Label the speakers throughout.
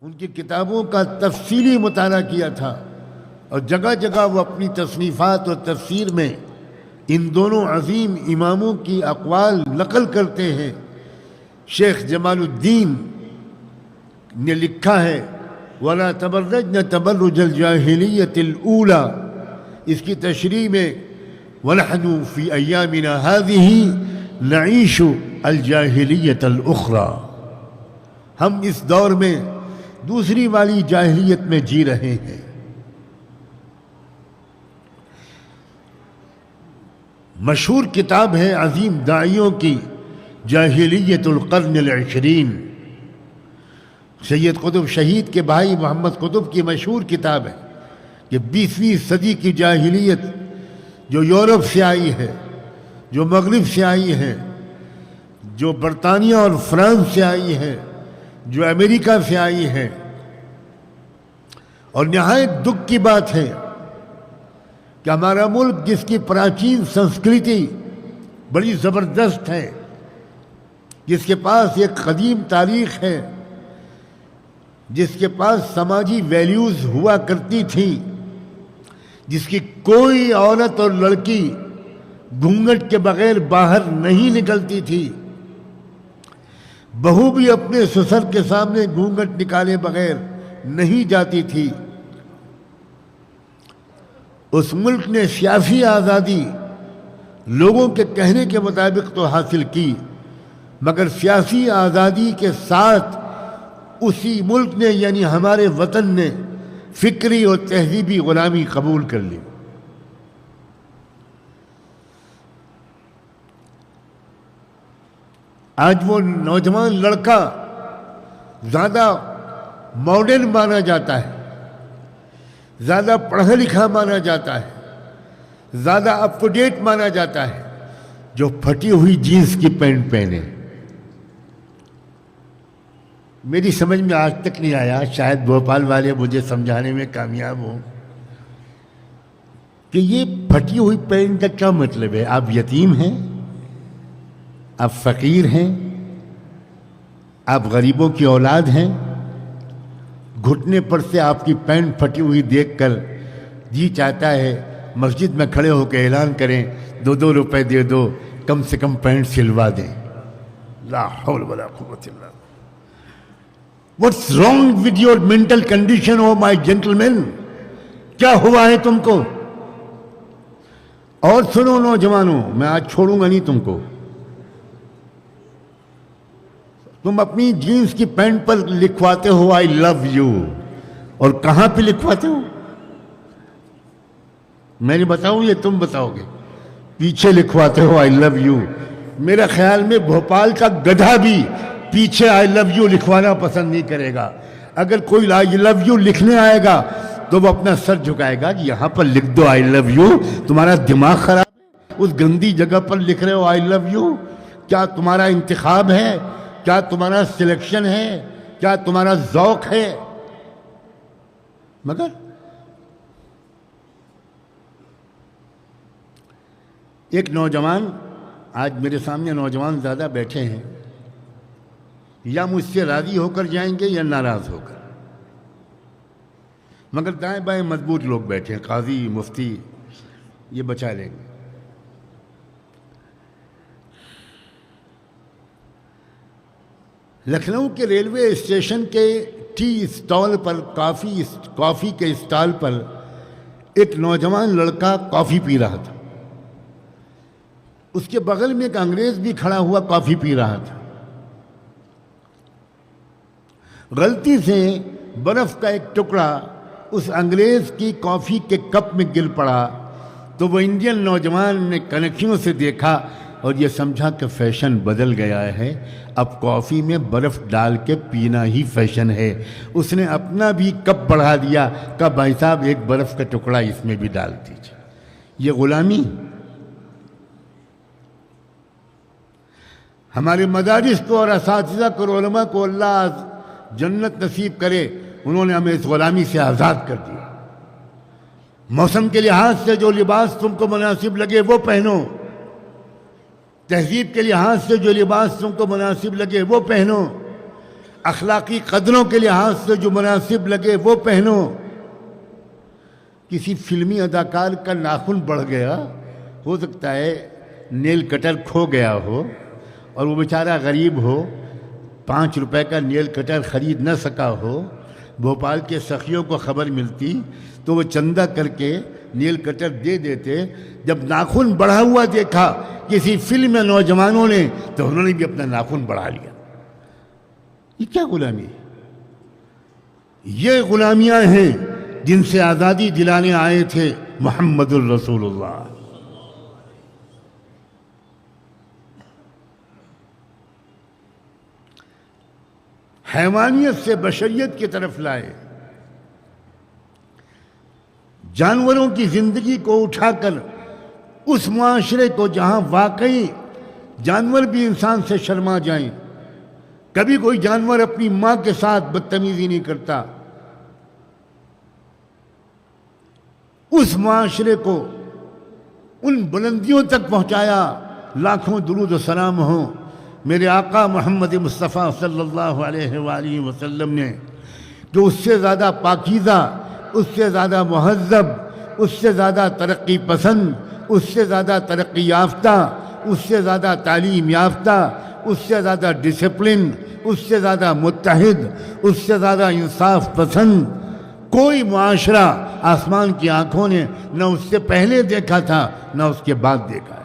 Speaker 1: ان کی کتابوں کا تفصیلی مطالعہ کیا تھا، اور جگہ جگہ وہ اپنی تصنیفات اور تفسیر میں ان دونوں عظیم اماموں کی اقوال نقل کرتے ہیں۔ شیخ جمال الدین نے لکھا ہے وَلَا تَبَرَّجْنَ تَبَرُّجَ الْجَاهِلِيَّةِ الْأُولَى، اس کی تشریح میں وَنَحْنُ فِي أَيَّامِنَا هَذِهِ نَعِيشُ الْجَاهِلِيَّةَ الْأُخْرَى، ہم اس دور میں دوسری والی جاہلیت میں جی رہے ہیں۔ مشہور کتاب ہے عظیم داعیوں کی جاہلیت القرن العشرین، سید قطب شہید کے بھائی محمد قطب کی مشہور کتاب ہے کہ 20ویں صدی کی جاہلیت جو یورپ سے آئی ہے، جو مغرب سے آئی ہے، جو برطانیہ اور فرانس سے آئی ہے، جو امریکہ سے آئی ہے، اور نہایت دکھ کی بات ہے کہ ہمارا ملک جس کی پراچین سنسکرتی بڑی زبردست ہے، جس کے پاس ایک قدیم تاریخ ہے، جس کے پاس سماجی ویلیوز ہوا کرتی تھی، جس کی کوئی عورت اور لڑکی گھونگھٹ کے بغیر باہر نہیں نکلتی تھی، بہو بھی اپنے سسر کے سامنے گھونگھٹ نکالے بغیر نہیں جاتی تھی، اس ملک نے سیاسی آزادی لوگوں کے کہنے کے مطابق تو حاصل کی، مگر سیاسی آزادی کے ساتھ اسی ملک نے یعنی ہمارے وطن نے فکری اور تہذیبی غلامی قبول کر لی۔ آج وہ نوجوان لڑکا زیادہ ماڈرن مانا جاتا ہے، زیادہ پڑھا لکھا مانا جاتا ہے، زیادہ اپ ٹو ڈیٹ مانا جاتا ہے، جو پھٹی ہوئی جینس کی پینٹ پہنے۔ میری سمجھ میں آج تک نہیں آیا، شاید بھوپال والے مجھے سمجھانے میں کامیاب ہوں کہ یہ پھٹی ہوئی پینٹ کا کیا مطلب ہے؟ آپ یتیم ہیں، آپ فقیر ہیں، آپ غریبوں کی اولاد ہیں، گھٹنے پر سے آپ کی پینٹ پھٹی ہوئی دیکھ کر جی چاہتا ہے مسجد میں کھڑے ہو کے اعلان کریں 2 روپے دے دو، کم سے کم پینٹ سلوا دیں۔ لا حول ولا قوت الا باللہ۔ What's wrong with your mental condition, oh my gentlemen؟ کیا ہوا ہے تم کو؟ اور سنو نوجوانوں، میں آج چھوڑوں گا نہیں تم کو، تم اپنی جینس کی pant per لکھواتے who I love you, اور کہاں پہ لکھواتے ہو؟ میں نے بتاؤں یہ تم بتاؤ گے؟ پیچھے لکھواتے ہو آئی لو یو۔ میرا خیال میں بھوپال کا گدھا بھی پیچھے آئی لو یو لکھوانا پسند نہیں کرے گا۔ اگر کوئی آئی لو یو لکھنے آئے گا تو وہ اپنا سر جھکائے گا کہ یہاں پر لکھ دو آئی لو یو، تمہارا دماغ خراب ہے؟ اس گندی جگہ پر لکھ رہے ہو آئی لو یو؟ کیا تمہارا انتخاب ہے؟ کیا تمہارا سلیکشن ہے؟ کیا تمہارا ذوق ہے؟ مگر ایک نوجوان، آج میرے سامنے نوجوان زیادہ بیٹھے ہیں، یا مجھ سے راضی ہو کر جائیں گے یا ناراض ہو کر، مگر دائیں بائیں مضبوط لوگ بیٹھے ہیں، قاضی، مفتی، یہ بچا لیں گے۔ لکھنؤ کے ریلوے اسٹیشن کے ٹی اسٹال پر، کافی کے اسٹال پر ایک نوجوان لڑکا کافی پی رہا تھا، اس کے بغل میں ایک انگریز بھی کھڑا ہوا کافی پی رہا تھا۔ غلطی سے برف کا ایک ٹکڑا اس انگریز کی کافی کے کپ میں گر پڑا تو وہ انڈین نوجوان نے کنکھیوں سے دیکھا اور یہ سمجھا کہ فیشن بدل گیا ہے، اب کافی میں برف ڈال کے پینا ہی فیشن ہے۔ اس نے اپنا بھی کپ بڑھا دیا، کہا بھائی صاحب ایک برف کا ٹکڑا اس میں بھی ڈال دیجیے۔ یہ غلامی۔ ہمارے مدارس کو اور اساتذہ کو اور علماء کو اللہ جنت نصیب کرے، انہوں نے ہمیں اس غلامی سے آزاد کر دیا۔ موسم کے لحاظ سے جو لباس تم کو مناسب لگے وہ پہنو، تہذیب کے لحاظ سے جو لباس تم کو مناسب لگے وہ پہنو، اخلاقی قدروں کے لحاظ سے جو مناسب لگے وہ پہنو۔ کسی فلمی اداکار کا ناخن بڑھ گیا، ہو سکتا ہے نیل کٹر کھو گیا ہو اور وہ بیچارہ غریب ہو، 5 روپے کا نیل کٹر خرید نہ سکا ہو، بھوپال کے سخیوں کو خبر ملتی تو وہ چندہ کر کے نیل کٹر دے دیتے۔ جب ناخن بڑھا ہوا دیکھا کسی فلم میں نوجوانوں نے تو انہوں نے بھی اپنا ناخن بڑھا لیا۔ یہ کیا غلامی ہے؟ یہ غلامیاں ہیں جن سے آزادی دلانے آئے تھے محمد الرسول اللہ۔ حیوانیت سے بشریت کی طرف لائے، جانوروں کی زندگی کو اٹھا کر اس معاشرے کو جہاں واقعی جانور بھی انسان سے شرما جائیں، کبھی کوئی جانور اپنی ماں کے ساتھ بدتمیزی نہیں کرتا، اس معاشرے کو ان بلندیوں تک پہنچایا۔ لاکھوں درود و سلام ہوں میرے آقا محمد مصطفیٰ صلی اللہ علیہ وآلہ وسلم نے، جو اس سے زیادہ پاکیزہ، اس سے زیادہ مہذب، اس سے زیادہ ترقی پسند، اس سے زیادہ ترقی یافتہ، اس سے زیادہ تعلیم یافتہ، اس سے زیادہ ڈسپلن، اس سے زیادہ متحد، اس سے زیادہ انصاف پسند کوئی معاشرہ آسمان کی آنکھوں نے نہ اس سے پہلے دیکھا تھا نہ اس کے بعد دیکھا ہے۔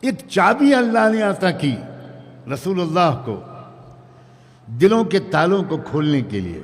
Speaker 1: ایک چابی اللہ نے عطا کی رسول اللہ کو دلوں کے تالوں کو کھولنے کے لیے۔